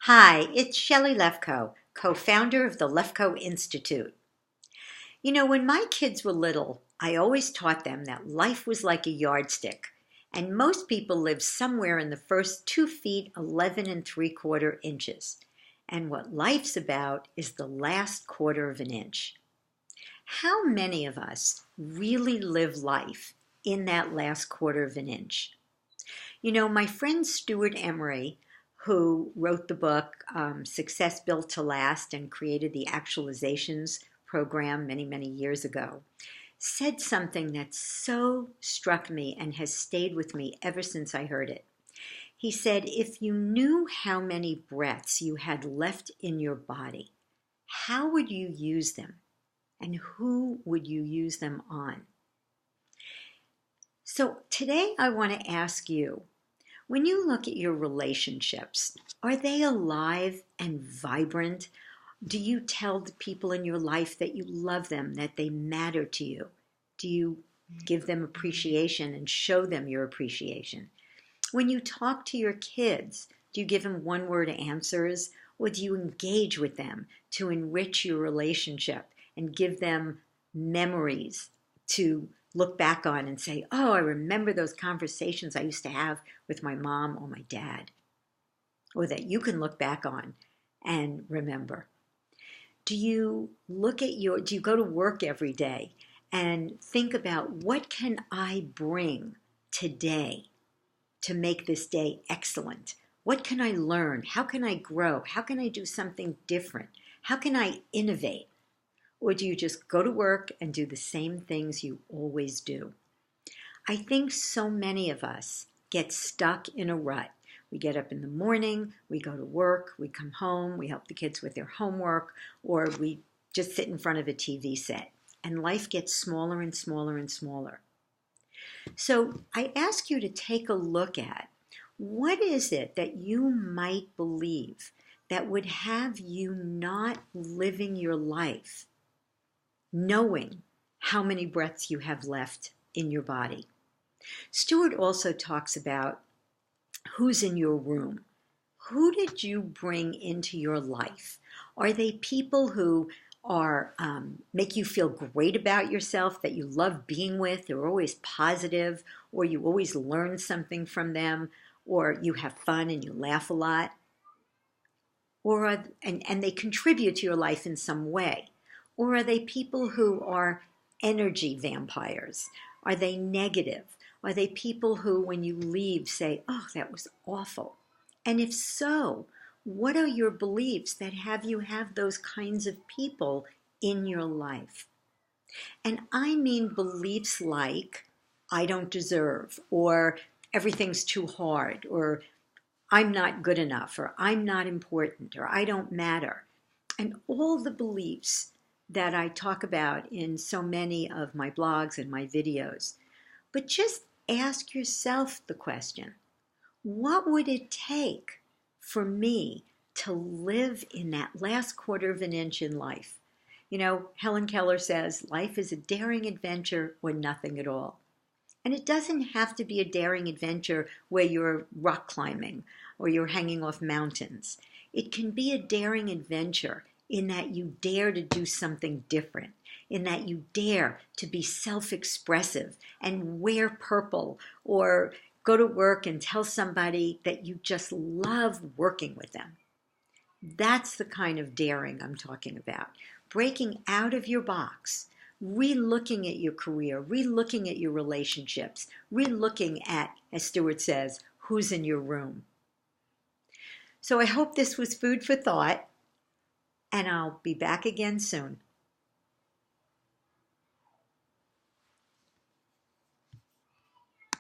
Hi, it's Shelly Lefko, co-founder of the Lefko Institute. You know, when my kids were little, I always taught them that life was like a yardstick, and most people live somewhere in the first 2 feet 11 and 3/4 inches. And what life's about is the last quarter of an inch. How many of us really live life in that last quarter of an inch? You know, my friend Stuart Emery, who wrote the book Success Built to Last and created the Actualizations program many, many years ago, said something that so struck me and has stayed with me ever since I heard it. He said, if you knew how many breaths you had left in your body, how would you use them? And who would you use them on? So today I want to ask you, when you look at your relationships, are they alive and vibrant? Do you tell the people in your life that you love them, that they matter to you? Do you give them appreciation and show them your appreciation? When you talk to your kids, do you give them one-word answers, or do you engage with them to enrich your relationship and give them memories to look back on and say, oh, I remember those conversations I used to have with my mom or my dad, or that you can look back on and remember? Do you go to work every day and think about, what can I bring today to make this day excellent? What can I learn? How can I grow? How can I do something different? How can I innovate? Or do you just go to work and do the same things you always do? I think so many of us get stuck in a rut. We get up in the morning, we go to work, we come home, we help the kids with their homework, or we just sit in front of a TV set. And life gets smaller and smaller and smaller. So I ask you to take a look at, what is it that you might believe that would have you not living your life knowing how many breaths you have left in your body? Stuart also talks about who's in your room. Who did you bring into your life? Are they people who are make you feel great about yourself, that you love being with, they're always positive, or you always learn something from them, or you have fun and you laugh a lot? Or and they contribute to your life in some way? Or are they people who are energy vampires? Are they negative? Are they people who, when you leave, say, oh, that was awful? And if so, what are your beliefs that have you have those kinds of people in your life? And I mean beliefs like, I don't deserve, or everything's too hard, or I'm not good enough, or I'm not important, or I don't matter. And all the beliefs that I talk about in so many of my blogs and my videos. But just ask yourself the question, what would it take for me to live in that last quarter of an inch in life? You know, Helen Keller says, life is a daring adventure or nothing at all. And it doesn't have to be a daring adventure where you're rock climbing or you're hanging off mountains. It can be a daring adventure in that you dare to do something different, in that you dare to be self-expressive and wear purple, or go to work and tell somebody that you just love working with them. That's the kind of daring I'm talking about. Breaking out of your box, re-looking at your career, re-looking at your relationships, re-looking at, as Stuart says, who's in your room. So I hope this was food for thought, and I'll be back again soon.